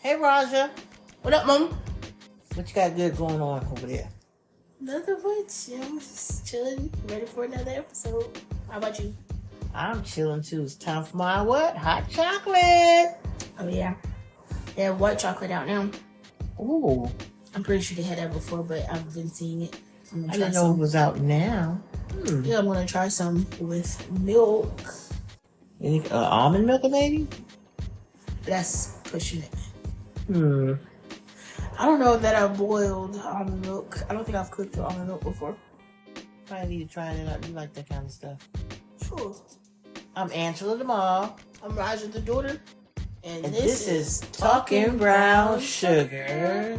Hey, Rajah. What up, Mom? What you got good going on over there? Nothing much. I'm just chilling, ready for another episode. How about you? I'm chilling too. It's time for my what? Hot chocolate. Oh, yeah. They have white chocolate out now. Ooh. I'm pretty sure they had that before, but I've been seeing it. I didn't know it was out now. Yeah, I'm going to try some with milk. Any almond milk, maybe? That's pushing it. I don't know that I've boiled almond milk. I don't think I've cooked the almond milk before. Probably need to try it out. You like that kind of stuff. Sure. I'm Angela the mom. I'm Rajah the daughter. And this is Talking Brown Sugar.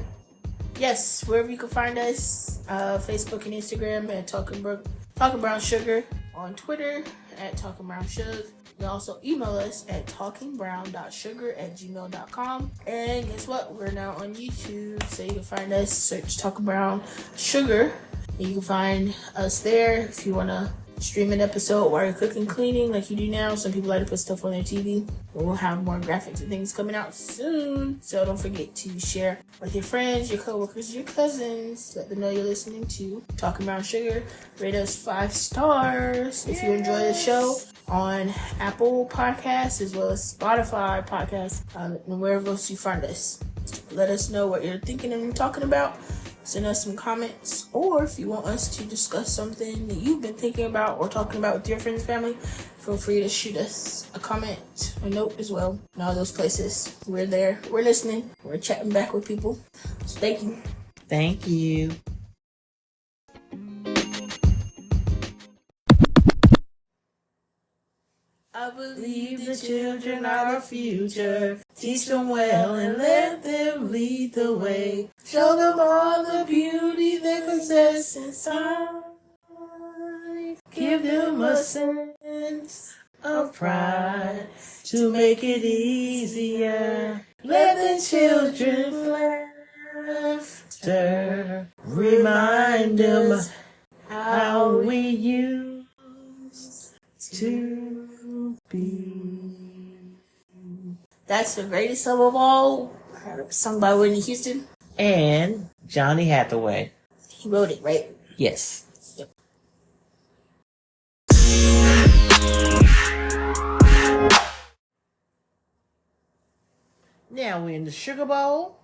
Yes, wherever you can find us, Facebook and Instagram at Talking Brown Sugar, on Twitter at Talking Brown Sugar. You can also email us at talkingbrown.sugar@gmail.com. And guess what? We're now on YouTube, so you can find us, search Talking Brown Sugar, and you can find us there if you want to stream an episode while you're cooking, cleaning, like you do now. Some people like to put stuff on their TV. We'll have more graphics and things coming out soon. So don't forget to share with your friends, your coworkers, your cousins. Let them know you're listening to Talking Brown Sugar. Rate us 5 stars if you enjoy the show on Apple Podcasts as well as Spotify Podcasts, and wherever else you find us. Let us know what you're thinking and talking about. Send us some comments, or if you want us to discuss something that you've been thinking about or talking about with your friends and family, feel free to shoot us a comment, a note as well. In all those places, we're there, we're listening, we're chatting back with people. So thank you. Thank you. I Believe the children are our future. Teach them well and let them lead the way. Show them all the beauty they possess inside. Give them a sense of pride to make it easier. Let the children's laughter remind them how we used to be. That's the greatest song of all, sung by Whitney Houston. And Johnny Hathaway. He wrote it, right? Yes. Yep. Now we're in the Sugar Bowl.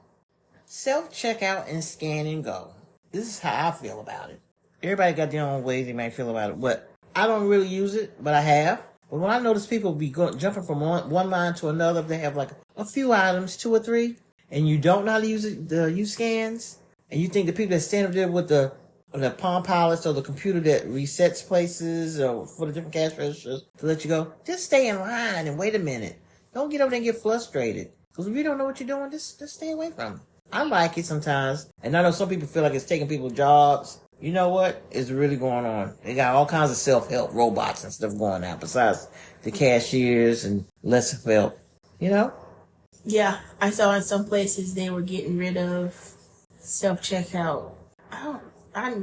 Self-checkout and scan and go. This is how I feel about it. Everybody got their own ways they might feel about it. But I don't really use it, but I have. But when I notice people be jumping from one line to another, if they have like a few items, 2 or 3, and you don't know how to use it, use scans, and you think the people that stand up there with the Palm Pilots or the computer that resets places or for the different cash registers to let you go, just stay in line and wait a minute. Don't get over there and get frustrated. Because if you don't know what you're doing, just stay away from it. I like it sometimes, and I know some people feel like it's taking people's jobs. You know what is really going on? They got all kinds of self-help robots and stuff going out besides the cashiers and less help, you know? Yeah, I saw in some places they were getting rid of self-checkout. I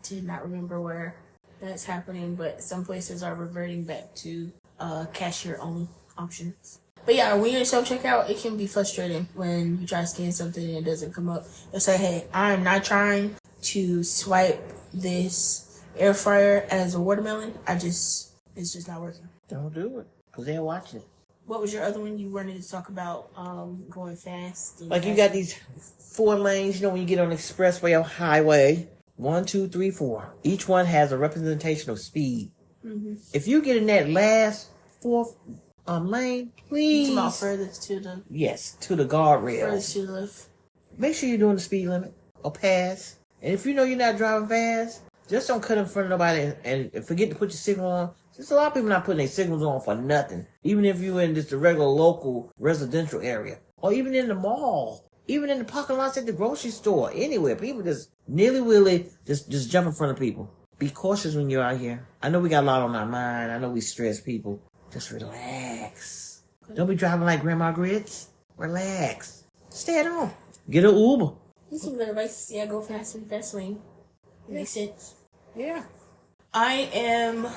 did not remember where that's happening, but some places are reverting back to cashier-only options. But yeah, when you're in self-checkout, it can be frustrating when you try to scan something and it doesn't come up. It'll say, hey, I'm not trying to swipe this air fryer as a watermelon. It's just not working. Don't do it, because they're watching it. What was your other one you wanted to talk about? Going fast. Like you got these 4 lanes, when you get on the expressway or highway, 1, 2, 3, 4. Each one has a representation of speed. Mm-hmm. If you get in that last 4th lane, please. You're talking about furthest to the. Yes, to the guardrails. Furthest to the left. Make sure you're doing the speed limit or pass. And if you know you're not driving fast, just don't cut in front of nobody and forget to put your signal on. There's a lot of people not putting their signals on for nothing. Even if you're in just a regular local residential area. Or even in the mall. Even in the parking lots at the grocery store. Anywhere. People just nilly-willy just jump in front of people. Be cautious when you're out here. I know we got a lot on our mind. I know we stress people. Just relax. Don't be driving like Grandma Grits. Relax. Stay at home. Get an Uber. This is some good advice. Yeah, go fast and fast lane. Makes sense. Yeah. I am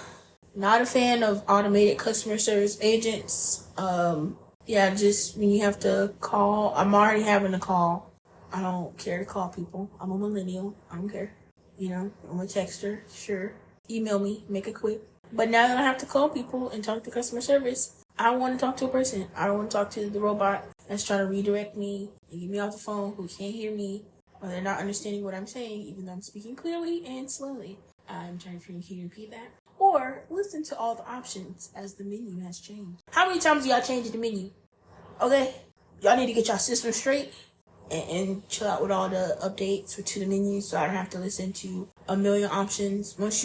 not a fan of automated customer service agents. Yeah, just when you have to call, I'm already having to call. I don't care to call people. I'm a millennial. I don't care. You know, I'm a texter. Sure. Email me. Make it quick. But now that I have to call people and talk to customer service, I want to talk to a person. I don't want to talk to the robot that's trying to redirect me and get me off the phone, who can't hear me, or they're not understanding what I'm saying, even though I'm speaking clearly and slowly. I'm trying to can you repeat that? Or listen to all the options as the menu has changed. How many times do y'all change the menu? Okay? Y'all need to get y'all system straight and chill out with all the updates to the menu so I don't have to listen to a million options. Once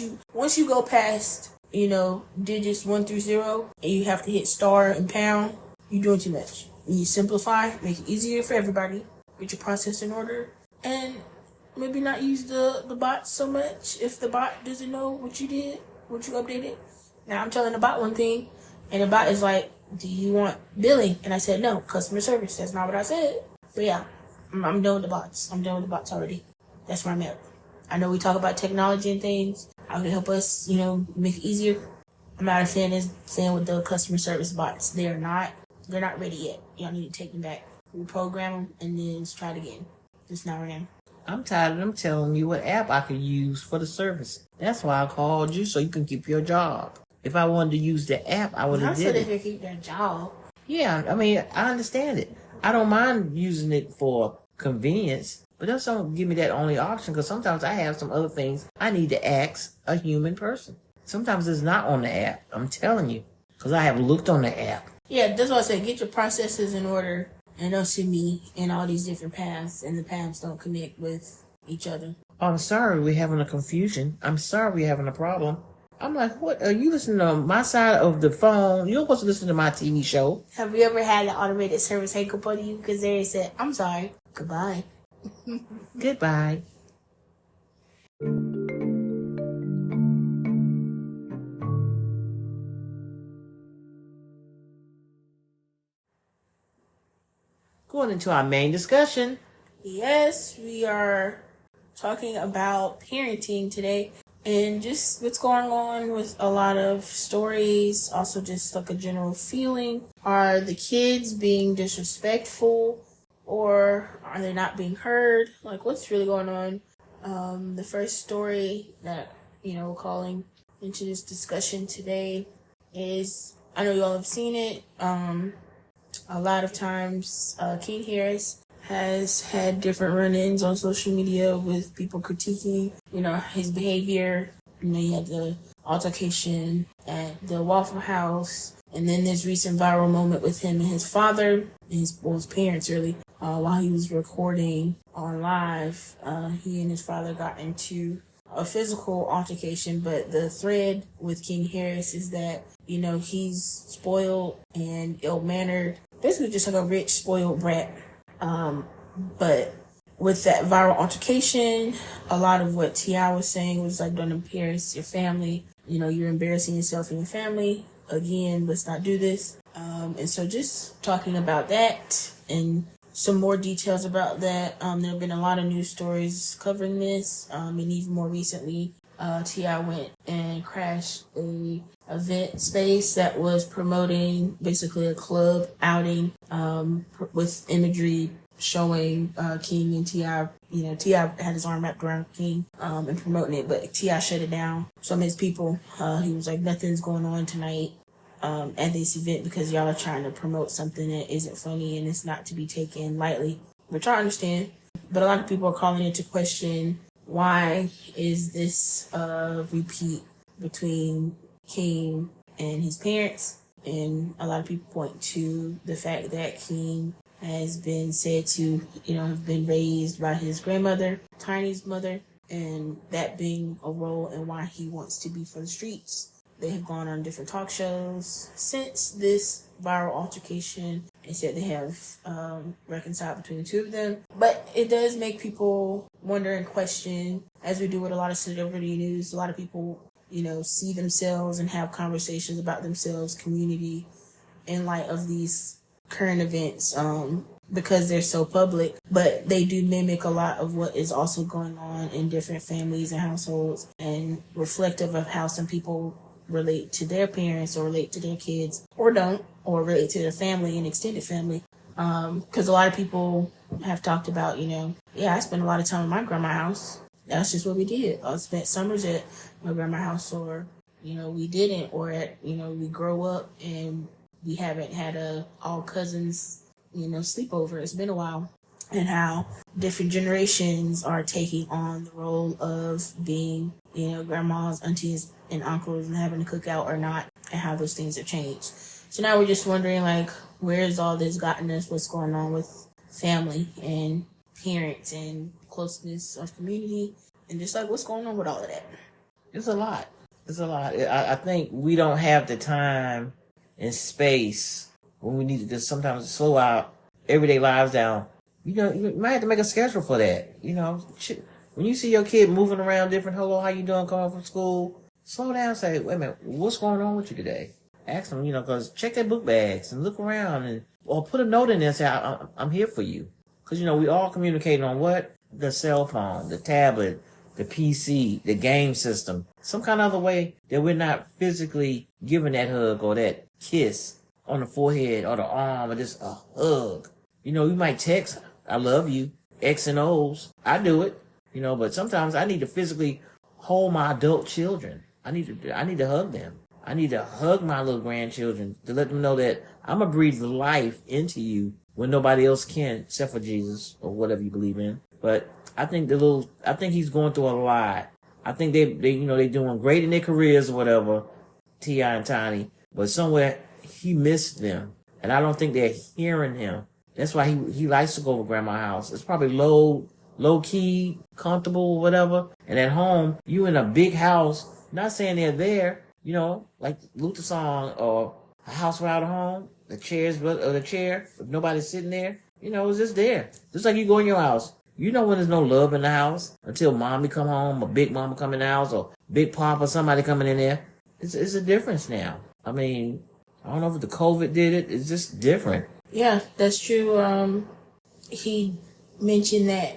you go past, digits 1 through 0 and you have to hit star and pound, you're doing too much. You simplify, make it easier for everybody, get your process in order, and maybe not use the bot so much if the bot doesn't know what you did, what you updated. Now I'm telling the bot one thing, and the bot is like, do you want billing? And I said, no, customer service. That's not what I said. But yeah, I'm done with the bots. I'm done with the bots already. That's where I'm at. I know we talk about technology and things. How can help us, make it easier. I'm not a fan with the customer service bots. They're not ready yet. Y'all need to take them back. Reprogram them and then try it again. It's not right. I'm tired of them telling me what app I could use for the service. That's why I called you, so you can keep your job. If I wanted to use the app, I would have did it. I said if you keep their job. Yeah, I mean, I understand it. I don't mind using it for convenience, but just don't give me that only option, because sometimes I have some other things I need to ask a human person. Sometimes it's not on the app, I'm telling you, because I have looked on the app. Yeah, that's what I said. Get your processes in order and don't send me in all these different paths, and the paths don't connect with each other. Oh, I'm sorry we're having a confusion. I'm sorry we're having a problem. I'm like, what? Are you listening to my side of the phone? You're supposed to listen to my TV show. Have you ever had an automated service hang up on you because they said, I'm sorry, goodbye. Goodbye. Going into our main discussion. Yes, we are talking about parenting today and just what's going on with a lot of stories, also just like a general feeling. Are the kids being disrespectful or are they not being heard? Like, what's really going on? The first story that, we're calling into this discussion today is, I know you all have seen it. A lot of times, King Harris has had different run-ins on social media with people critiquing, his behavior. He had the altercation at the Waffle House, and then this recent viral moment with him and his father, his parents really, while he was recording on live. He and his father got into a physical altercation, but the thread with King Harris is that, he's spoiled and ill-mannered, basically just like a rich, spoiled brat. But with that viral altercation, a lot of what T.I. was saying was like, don't embarrass your family. You're embarrassing yourself and your family. Again, let's not do this. And so just talking about that and some more details about that. There have been a lot of news stories covering this. And even more recently, T.I. went and crashed a event space that was promoting basically a club outing with imagery showing King and T.I. T.I. had his arm wrapped around King and promoting it, but T.I. shut it down. Some of his people, he was like, nothing's going on tonight at this event because y'all are trying to promote something that isn't funny and it's not to be taken lightly, which I understand. But a lot of people are calling into question, why is this a repeat between King and his parents? And a lot of people point to the fact that King has been said to, have been raised by his grandmother, Tiny's mother, and that being a role in why he wants to be for the streets. They have gone on different talk shows since this viral altercation and said they have reconciled between the two of them. But it does make people wonder and question, as we do with a lot of celebrity news. A lot of people, see themselves and have conversations about themselves, community, in light of these current events because they're so public. But they do mimic a lot of what is also going on in different families and households, and reflective of how some people relate to their parents or relate to their kids or don't, or relate to their family and extended family. Because a lot of people have talked about, I spent a lot of time in my grandma's house. That's just what we did. I spent summers at my grandma's house, or, we didn't, or we grow up and we haven't had a all cousins, sleepover. It's been a while. And how different generations are taking on the role of being, grandmas, aunties, and uncles and having to cook out or not, and how those things have changed. So now we're just wondering, where's all this gotten us? What's going on with family and parents and closeness of community? And just what's going on with all of that? It's a lot. I think we don't have the time and space when we need to just sometimes slow our everyday lives down. You might have to make a schedule for that. When you see your kid moving around different, hello, how you doing, coming from school, slow down, say, wait a minute, what's going on with you today? Ask them, because check their book bags and look around, or put a note in there and say, I'm here for you. Because, we all communicate on what? The cell phone, the tablet, the PC, the game system, some kind of other way that we're not physically giving that hug or that kiss on the forehead or the arm, or just a hug. You might text, I love you, X and O's. I do it, but sometimes I need to physically hold my adult children. I need to hug them. I need to hug my little grandchildren to let them know that I'm going to breathe life into you when nobody else can, except for Jesus or whatever you believe in. But I think he's going through a lot. I think they doing great in their careers or whatever, T.I. and Tiny, but somewhere he missed them. And I don't think they're hearing him. That's why he likes to go over grandma's house. It's probably low key, comfortable, whatever. And at home, you in a big house, not saying they're there, like Luther song, or a house without a home, the chair, if nobody's sitting there, it's just there. Just like you go in your house. When there's no love in the house until mommy come home, or big mama come in the house, or big papa, somebody coming in there. It's a difference now. I mean, I don't know if the COVID did it. It's just different. Yeah, that's true. He mentioned that,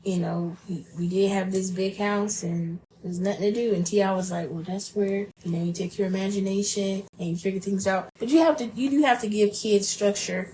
we did have this big house and there's nothing to do. And T.I. was like, well, that's where, you take your imagination and you figure things out. But you do have to give kids structure,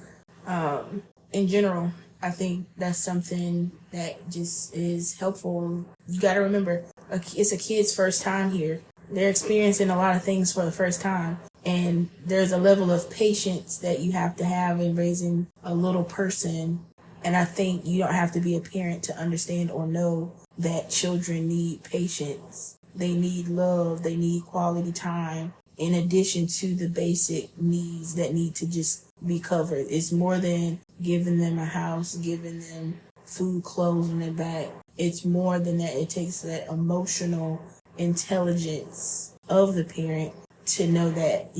in general. I think that's something that just is helpful. You got to remember, it's a kid's first time here. They're experiencing a lot of things for the first time. And there's a level of patience that you have to have in raising a little person. And I think you don't have to be a parent to understand or know that children need patience. They need love. They need quality time. In addition to the basic needs that need to just be covered. It's more than giving them a house, giving them food, clothes on their back. It's more than that. It takes that emotional intelligence of the parent to know that,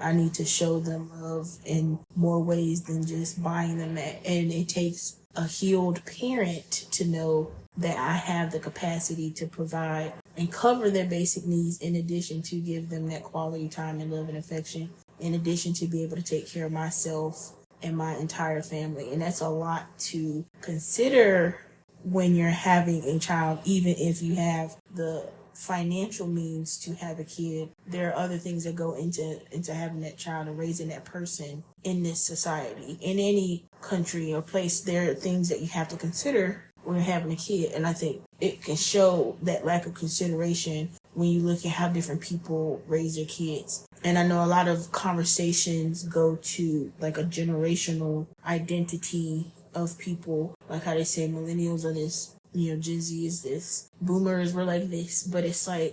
I need to show them love in more ways than just buying them that. And it takes a healed parent to know that I have the capacity to provide and cover their basic needs, in addition to give them that quality time and love and affection, in addition to be able to take care of myself and my entire family. And that's a lot to consider when you're having a child, even if you have the financial means to have a kid. There are other things that go into having that child and raising that person in this society. In any country or place, there are things that you have to consider when you're having a kid. And I think it can show that lack of consideration when you look at how different people raise their kids. And I know a lot of conversations go to a generational identity of people, like how they say millennials are this, Gen Z is this, boomers were like this. But it's I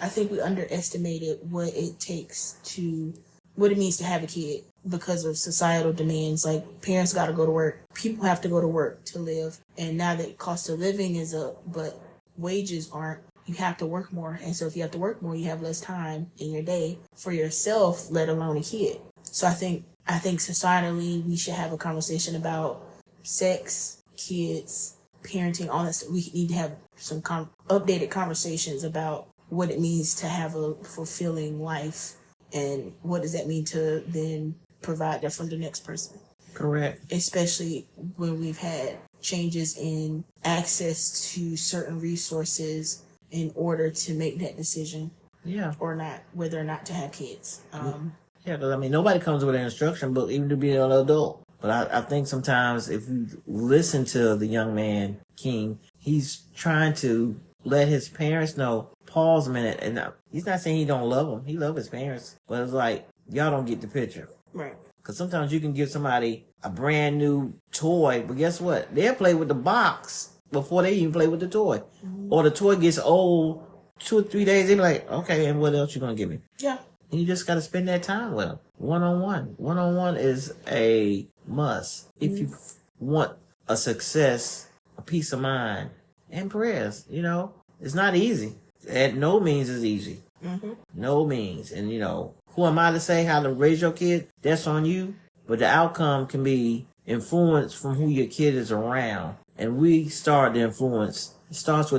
think we underestimated what it means to have a kid because of societal demands. Parents got to go to work. People have to go to work to live. And now that cost of living is up, but wages aren't, you have to work more. And so if you have to work more, you have less time in your day for yourself, let alone a kid. So I think societally we should have a conversation about sex, kids, parenting, all that stuff. We need to have some updated conversations about what it means to have a fulfilling life and what does that mean to then provide that for the next person. Correct. Especially when we've had changes in access to certain resources in order to make that decision. Yeah. Or not, whether or not to have kids. Yeah, because I mean, nobody comes with an instruction book, even to be an adult. But I think sometimes if you listen to the young man, King, he's trying to let his parents know, pause a minute. And he's not saying he don't love them. He loves his parents. But it's like, y'all don't get the picture. Right. Because sometimes you can give somebody a brand new toy, but guess what? They'll play with the box before they even play with the toy. Mm-hmm. Or the toy gets old 2 or 3 days, they be like, okay, and what else you going to give me? Yeah. And you just got to spend that time with them. One-on-one. One-on-one is a must. Mm-hmm. If you want a success, a peace of mind, and prayers, you know, it's not easy. At no means is easy. Mm-hmm. No means. And, you know, who am I to say how to raise your kid? That's on you. But the outcome can be influenced from who your kid is around. And we start the influence. It starts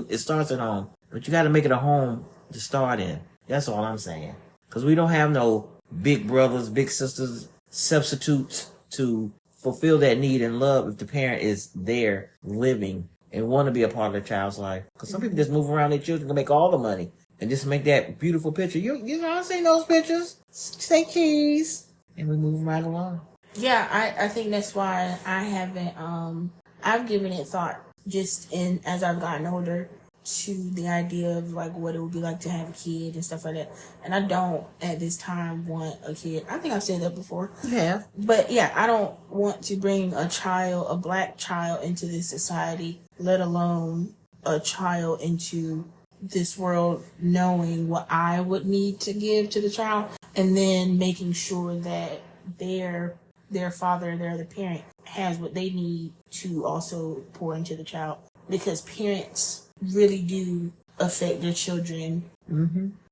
at home. But you got to make it a home to start in. That's all I'm saying. Because we don't have no big brothers, big sisters, substitutes to fulfill that need and love if the parent is there living and want to be a part of the child's life. Because some people just move around their children to make all the money and just make that beautiful picture. You know, I seen those pictures. Say cheese. And we move right along. Yeah, I think that's why I haven't, I've given it thought just as I've gotten older to the idea of like what it would be like to have a kid and stuff like that. And I don't at this time want a kid. I think I've said that before. Yeah. But yeah, I don't want to bring a black child into this society, let alone a child into this world knowing what I would need to give to the child and then making sure that their father, their other parent has what they need to also pour into the child. Because parents really do affect their children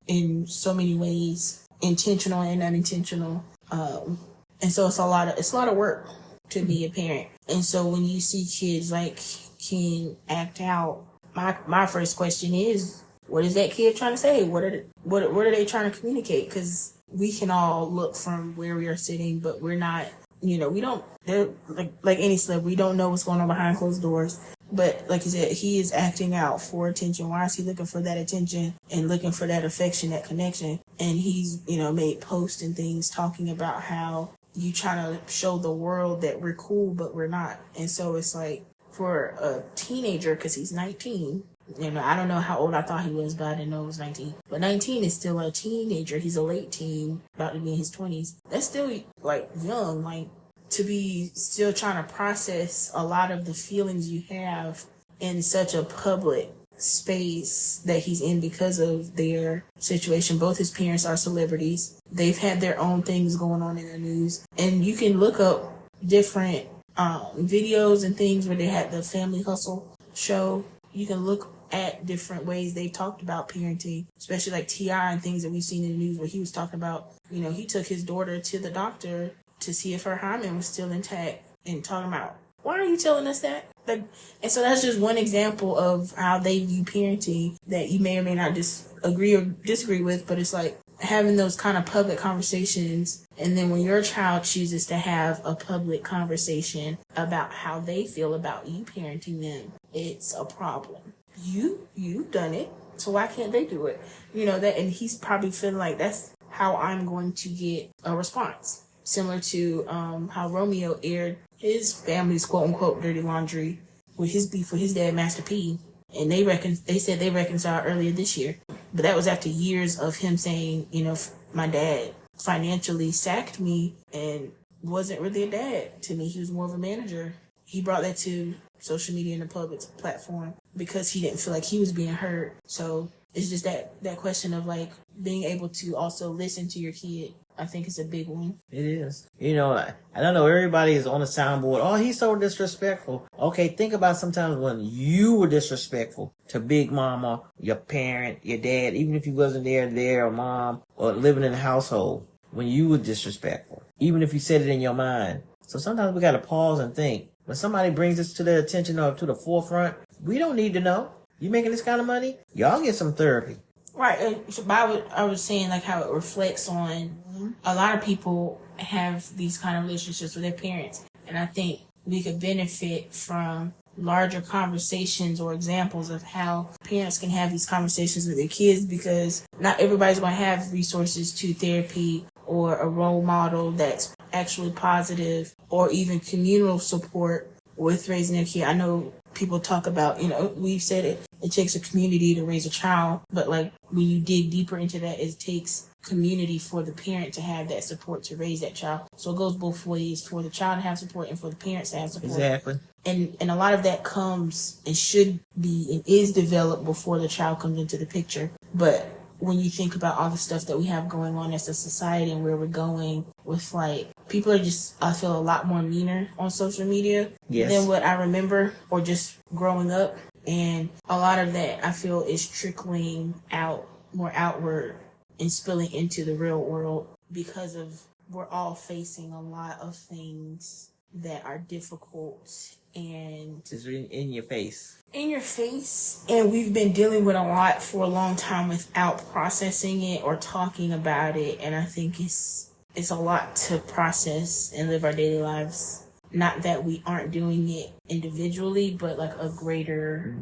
in so many ways, intentional and unintentional. And so it's a lot of work to be a parent. And so when you see kids like King act out, my first question is, what is that kid trying to say? What are they trying to communicate? Because we can all look from where we are sitting, but we're not, you know, we don't, they're like any celeb, we don't know what's going on behind closed doors. But like you said, he is acting out for attention. Why is he looking for that attention and looking for that affection, that connection? And he's, you know, made posts and things talking about how you trying to show the world that we're cool, but we're not. And so it's like for a teenager, because he's 19, you know, I don't know how old I thought he was, but I didn't know he was 19. But 19 is still a teenager. He's a late teen, about to be in his 20s. That's still like young, like to be still trying to process a lot of the feelings you have in such a public space that he's in because of their situation. Both his parents are celebrities. They've had their own things going on in the news. And you can look up different videos and things where they had the Family Hustle show. You can look at different ways they talked about parenting, especially like T.I. and things that we've seen in the news where he was talking about, you know, he took his daughter to the doctor to see if her hymen was still intact and talking about, why are you telling us that? Like, and so that's just one example of how they view parenting that you may or may not agree or disagree with, but it's like having those kind of public conversations. And then when your child chooses to have a public conversation about how they feel about you parenting them, it's a problem. You've done it, so why can't they do it? You know, that, and he's probably feeling like that's how I'm going to get a response. Similar to how Romeo aired his family's quote-unquote dirty laundry with his beef with his dad, Master P. And they said they reconciled earlier this year. But that was after years of him saying, you know, my dad financially sacked me and wasn't really a dad to me. He was more of a manager. He brought that to social media and the public platform because he didn't feel like he was being heard. So it's just that question of like being able to also listen to your kid. I think it's a big one. It is. You know, I don't know, everybody is on the soundboard. Oh, he's so disrespectful. Okay, think about sometimes when you were disrespectful to Big Mama, your parent, your dad, even if you wasn't there, or mom, or living in the household, when you were disrespectful, even if you said it in your mind. So sometimes we got to pause and think. When somebody brings this to their attention or to the forefront, we don't need to know. You making this kind of money? Y'all get some therapy. Right. And so I was saying like how it reflects on a lot of people have these kind of relationships with their parents. And I think we could benefit from larger conversations or examples of how parents can have these conversations with their kids, because not everybody's going to have resources to therapy or a role model that's actually positive, or even communal support with raising their kid. I know people talk about, we've said it takes a community to raise a child, but like when you dig deeper into that, it takes community for the parent to have that support to raise that child. So it goes both ways, for the child to have support and for the parents to have support. Exactly. And a lot of that comes and should be and is developed before the child comes into the picture. But when you think about all the stuff that we have going on as a society and where we're going with, like, people are just, I feel, a lot more meaner on social media than what I remember or just growing up. And a lot of that, I feel, is trickling out more outward and spilling into the real world because of we're all facing a lot of things that are difficult and just in your face. In your face. And we've been dealing with a lot for a long time without processing it or talking about it. And I think it's a lot to process and live our daily lives. Not that we aren't doing it individually, but like a greater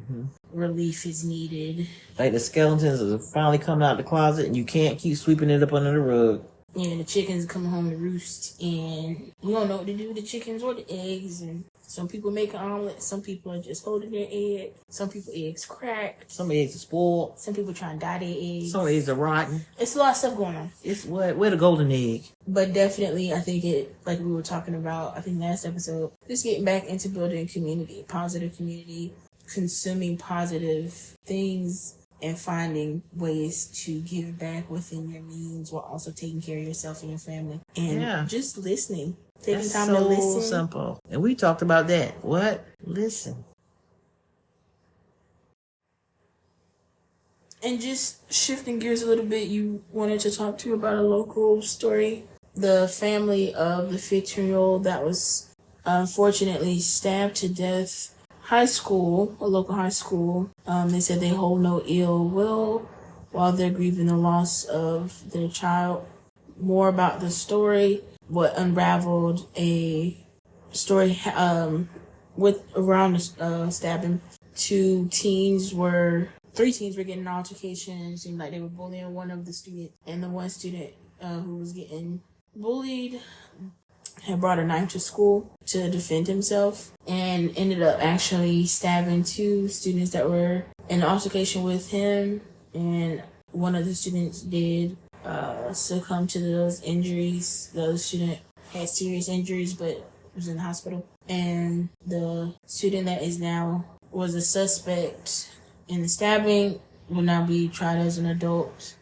relief is needed. Like the skeletons are finally coming out the closet and you can't keep sweeping it up under the rug. And the chickens come home to roost, and we don't know what to do with the chickens or the eggs. And some people make an omelet, some people are just holding their egg, some people eggs crack, some eggs are spoiled, some people try and dye their eggs, some eggs are rotten. It's a lot of stuff going on. It's where the golden egg. But definitely, I think it, like we were talking about, I think last episode, just getting back into building community, positive community, consuming positive things, and finding ways to give back within your means while also taking care of yourself and your family. And just listening. Taking time to listen. So simple. And we talked about that. What? Listen. And just shifting gears a little bit, you wanted to talk to about a local story. The family of the 15-year-old that was unfortunately stabbed to death. A local high school, they said they hold no ill will while they're grieving the loss of their child. More about the story, what unraveled a story with around the stabbing. Three teens were getting an altercation. It seemed like they were bullying one of the students, and the one student who was getting bullied had brought a knife to school to defend himself and ended up actually stabbing two students that were in an altercation with him. And one of the students did succumb to those injuries. The other student had serious injuries but was in the hospital. And the student that was a suspect in the stabbing will now be tried as an adult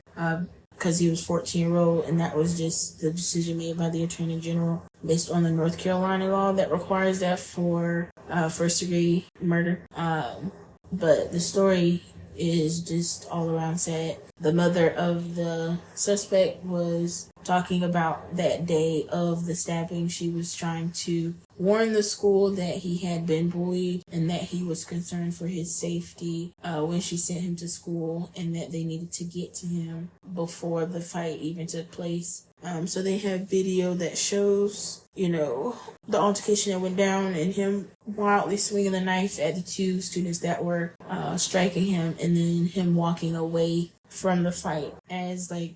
because he was 14-year-old, and that was just the decision made by the Attorney General based on the North Carolina law that requires that for first-degree murder. But the story is just all around sad. The mother of the suspect was talking about that day of the stabbing. She was trying to warn the school that he had been bullied and that he was concerned for his safety when she sent him to school, and that they needed to get to him before the fight even took place. So they have video that shows, the altercation that went down and him wildly swinging the knife at the two students that were striking him, and then him walking away from the fight as, the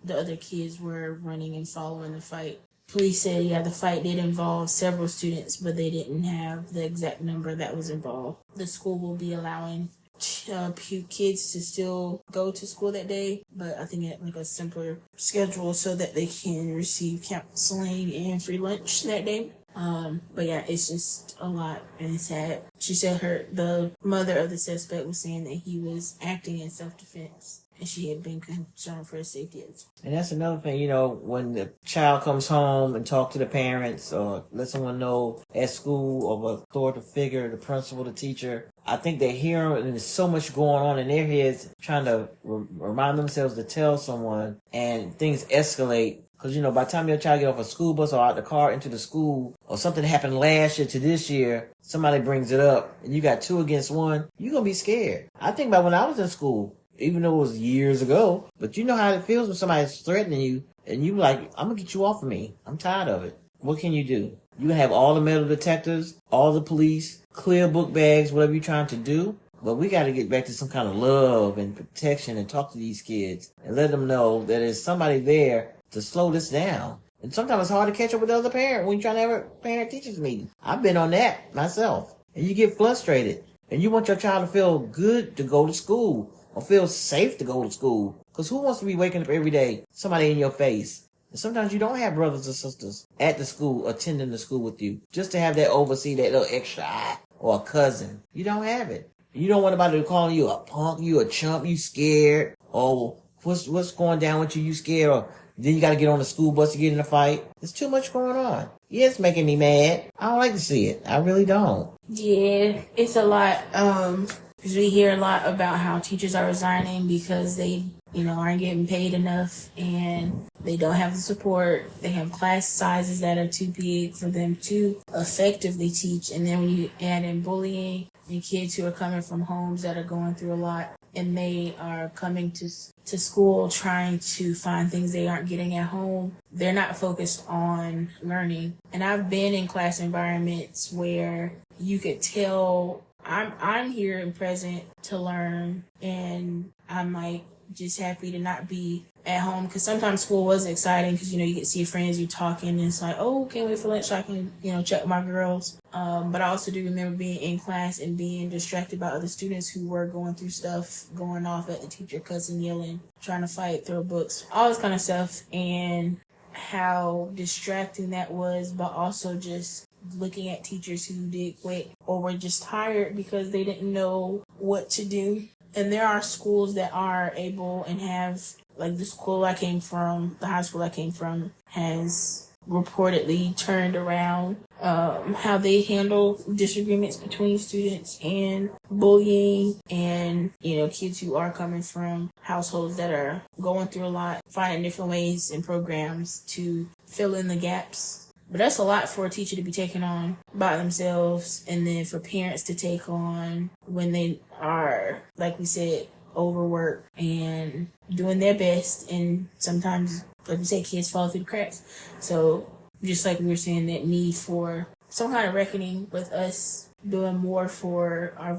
other kids were running and following the fight. Police said, the fight did involve several students, but they didn't have the exact number that was involved. The school will be allowing kids to still go to school that day, but I think at a simpler schedule so that they can receive counseling and free lunch that day. But it's just a lot, and it's sad. She said the mother of the suspect was saying that he was acting in self-defense, and she had been concerned for his safety. And that's another thing, when the child comes home and talk to the parents or let someone know at school of an authoritative figure, the principal, the teacher, I think they hear and there's so much going on in their heads trying to remind themselves to tell someone, and things escalate. Because, by the time your child get off a school bus or out the car into the school, or something happened last year to this year, somebody brings it up, and you got 2 against 1, you're going to be scared. I think about when I was in school, even though it was years ago, but you know how it feels when somebody's threatening you, and you like, I'm going to get you off of me. I'm tired of it. What can you do? You can have all the metal detectors, all the police, clear book bags, whatever you're trying to do. But we got to get back to some kind of love and protection and talk to these kids and let them know that there's somebody there to slow this down. And sometimes it's hard to catch up with the other parent when you're trying to have a parent-teachers meeting. I've been on that myself. And you get frustrated. And you want your child to feel good to go to school or feel safe to go to school. Because who wants to be waking up every day, somebody in your face? And sometimes you don't have brothers or sisters at the school attending the school with you. Just to have that oversee that little extra eye or a cousin. You don't have it. You don't want anybody to call you a punk, you a chump, you scared. Oh, what's going down with you? You scared? Or then you got to get on the school bus to get in a fight. There's too much going on. Yeah, it's making me mad. I don't like to see it. I really don't. Yeah, it's a lot. Because we hear a lot about how teachers are resigning because they, aren't getting paid enough and they don't have the support. They have class sizes that are too big for them to effectively teach. And then when you add in bullying and kids who are coming from homes that are going through a lot and they are coming to school trying to find things they aren't getting at home, they're not focused on learning. And I've been in class environments where you could tell I'm here and present to learn, and I'm like just happy to not be at home, because sometimes school was exciting because you get to see your friends, you talking, and it's like, oh, can't wait for lunch so I can check my girls. But I also do remember being in class and being distracted by other students who were going through stuff, going off at the teacher, cussing, yelling, trying to fight, throw books, all this kind of stuff, and how distracting that was, but also just looking at teachers who did quit or were just tired because they didn't know what to do. And there are schools that are able and have, like the school I came from, the high school I came from, has reportedly turned around how they handle disagreements between students and bullying, and kids who are coming from households that are going through a lot, finding different ways and programs to fill in the gaps. But that's a lot for a teacher to be taking on by themselves, and then for parents to take on when they are, like we said, overworked and doing their best. And sometimes, like we said, kids fall through the cracks. So just like we were saying, that need for some kind of reckoning with us doing more for our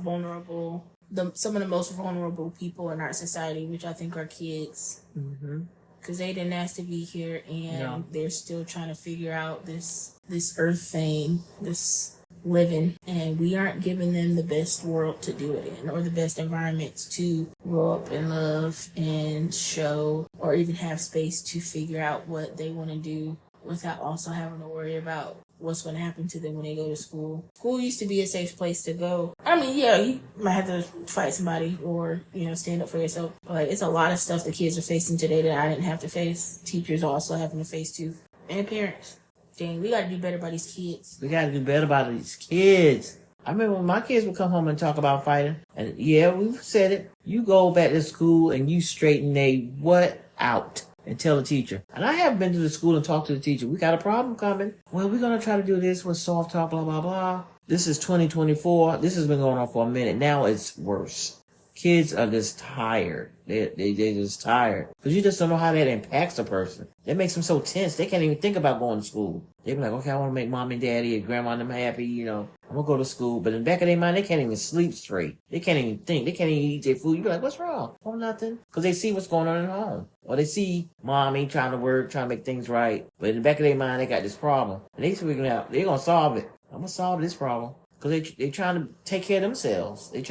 some of the most vulnerable people in our society, which I think are kids. Mm-hmm. Because they didn't ask to be here, and they're still trying to figure out this earth thing, this living, and we aren't giving them the best world to do it in, or the best environments to grow up and love and show, or even have space to figure out what they want to do without also having to worry about what's going to happen to them when they go to school. School used to be a safe place to go. I mean, yeah, you might have to fight somebody or, stand up for yourself. But it's a lot of stuff the kids are facing today that I didn't have to face. Teachers also having to face too. And parents. Dang, we got to do better by these kids. We got to do better by these kids. I remember when my kids would come home and talk about fighting. And yeah, we've said it. You go back to school and you straighten what out. And tell the teacher. And I have been to the school and talked to the teacher. We got a problem coming. Well, we're going to try to do this with soft talk, blah, blah, blah. This is 2024. This has been going on for a minute. Now it's worse. Kids are just tired. They're just tired. Because you just don't know how that impacts a person. That makes them so tense. They can't even think about going to school. They be like, okay, I want to make mom and daddy and grandma and them happy, I'm going to go to school. But in the back of their mind, they can't even sleep straight. They can't even think. They can't even eat their food. You be like, what's wrong? Oh, nothing. Because they see what's going on at home. Or they see mommy trying to work, trying to make things right. But in the back of their mind, they got this problem. And they figuring out, they're going to solve it. I'm going to solve this problem. Because they trying to take care of themselves. It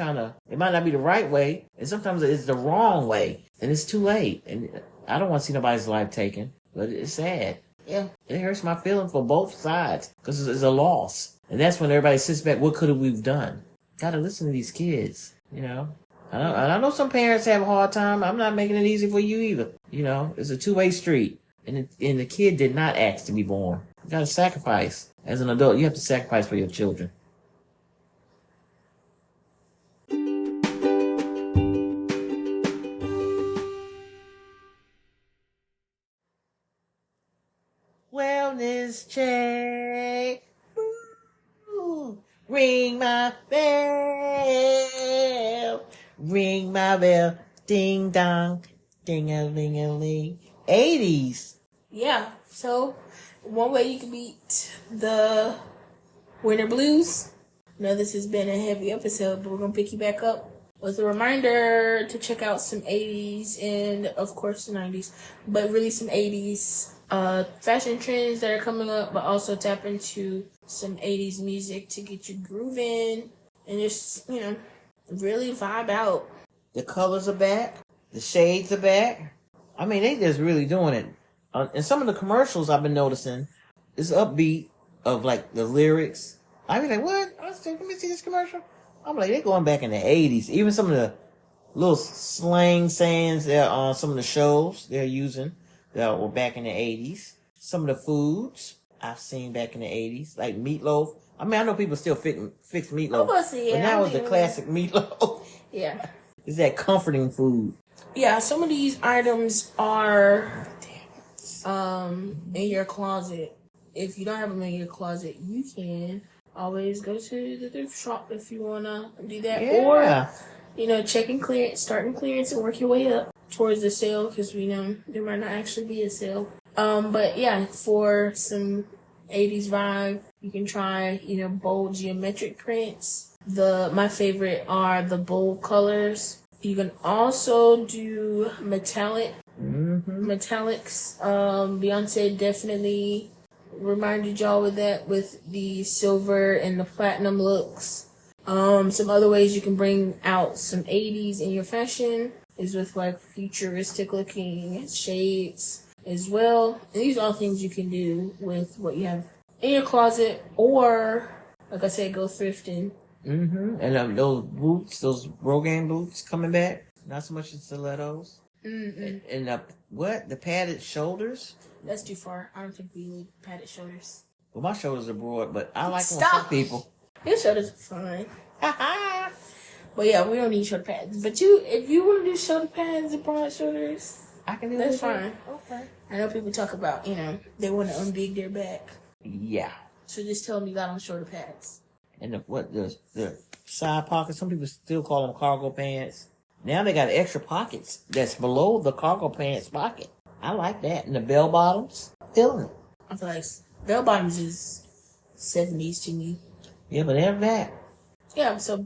might not be the right way. And sometimes it's the wrong way. And it's too late. And I don't want to see nobody's life taken. But it's sad. Yeah. It hurts my feelings for both sides. Because it's a loss. And that's when everybody sits back, what could have we done? Got to listen to these kids, I know some parents have a hard time. I'm not making it easy for you either. It's a two-way street. And the kid did not ask to be born. You got to sacrifice. As an adult, you have to sacrifice for your children. Wellness check. Woo. Ring my bell. Ring my bell. Ding dong. Ding a ling a ling. 80s. yeah, so one way you can beat the winter blues. Now this has been a heavy episode, but we're gonna pick you back up with a reminder to check out some 80s and of course the 90s, but really some 80s fashion trends that are coming up, but also tap into some 80s music to get you grooving and just, really vibe out. The colors are back. The shades are back. I mean, they just really doing it. And some of the commercials I've been noticing is upbeat of like the lyrics. I be like, what? Let me see this commercial. I'm like, they're going back in the 80s. Even some of the little slang sayings that on some of the shows they're using that were back in the 80s. Some of the foods I've seen back in the 80s, like meatloaf. I mean, I know people still fix meatloaf, but now it's the classic meatloaf. Yeah. It's that comforting food. Yeah, some of these items are in your closet. If you don't have them in your closet, you can always go to the thrift shop if you want to do that. Yeah. Or, check and clearance, start in clearance and work your way up towards the sale because we know there might not actually be a sale. But yeah, for some 80s vibe, you can try, bold geometric prints. My favorite are the bold colors. You can also do metallics. Beyonce definitely reminded y'all with that, with the silver and the platinum looks. Some other ways you can bring out some 80s in your fashion is with like futuristic looking shades as well. And these are all things you can do with what you have in your closet, or like I said, go thrifting. And those boots, those Rogaine boots coming back. Not so much the stilettos. And the padded shoulders? That's too far. I don't think we need padded shoulders. Well, my shoulders are broad, but I like them on some people. Your shoulders are fine. But yeah, we don't need shoulder pads. But if you want to do shoulder pads and broad shoulders, I can do that's that. fine. Okay. I know people talk about, they want to unbig their back. Yeah. So just tell them you got on shoulder pads. And the side pockets, some people still call them cargo pants. Now they got extra pockets that's below the cargo pants pocket. I like that. And the bell bottoms, feeling it. I feel like bell bottoms is 70s to me. Yeah, but they're back. Yeah, so,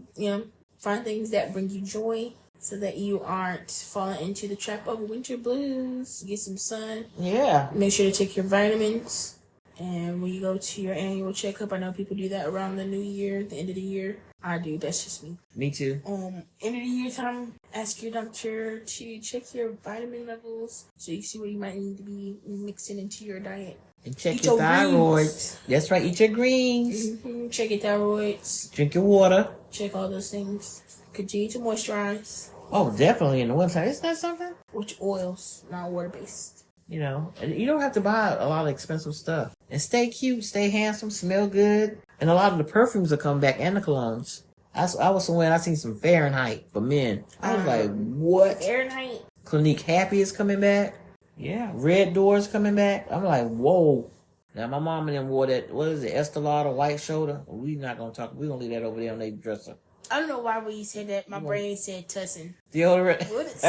find things that bring you joy so that you aren't falling into the trap of winter blues. Get some sun. Yeah. Make sure to take your vitamins. And when you go to your annual checkup, I know people do that around the new year, the end of the year. I do. That's just me. Me too. End of the year time, ask your doctor to check your vitamin levels so you see what you might need to be mixing into your diet. And check your thyroid. That's right. Eat your greens. Check your thyroids. Drink your water. Check all those things. Continue to moisturize. Oh, definitely in the winter. Isn't that something? Which oils, not water-based. And you don't have to buy a lot of expensive stuff. And stay cute, stay handsome, smell good. And a lot of the perfumes will come back and the colognes. I was somewhere and I seen some Fahrenheit for men. I was like, what? Fahrenheit? Clinique Happy is coming back. Yeah. Red Door's coming back. I'm like, whoa. Now my mom and them wore that, what is it, Estee Lauder white shoulder? We're not going to talk. We're going to leave that over there on their dresser. I don't know why when you said that, my brain said tussin. Deodorant. What is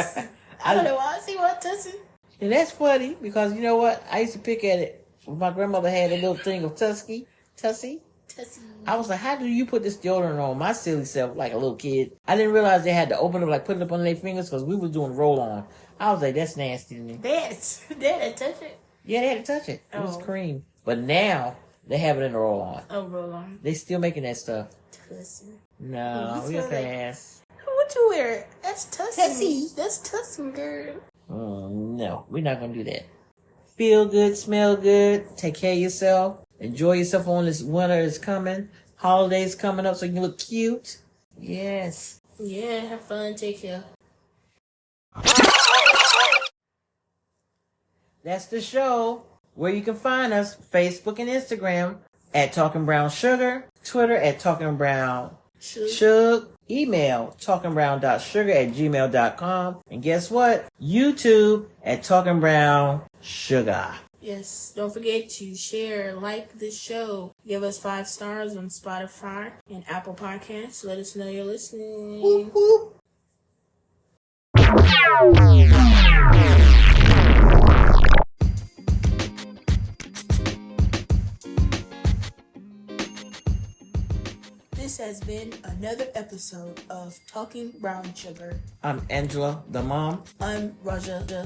I don't know why I see what tussin. And that's funny because you know what? I used to pick at it. My grandmother had a little thing of Tussie. I was like, how do you put this deodorant on? My silly self, like a little kid. I didn't realize they had to open it, like put it up on their fingers because we was doing roll on. I was like, that's nasty to me. They had to touch it? Yeah, they had to touch it. It was cream. But now they have it in the roll on. Oh, roll on. They still making that stuff. Tussie. No, we got pass. What you wear? That's Tussie. That's Tussie, girl. No, we're not going to do that. Feel good, smell good, take care of yourself. Enjoy yourself on this winter is coming. Holidays coming up so you can look cute. Yes. Yeah, have fun, take care. That's the show. Where you can find us, Facebook and Instagram at Talking Brown Sugar, Twitter at Talking Brown Sugar, email talkingbrown.sugar@gmail.com, and guess what? YouTube at Talking Brown Sugar. Yes, don't forget to share, like this show, give us 5 stars on Spotify and Apple Podcasts. Let us know you're listening. Whoop, whoop. in another episode of Talking Brown Sugar. I'm Angela, the mom. I'm Rajah, the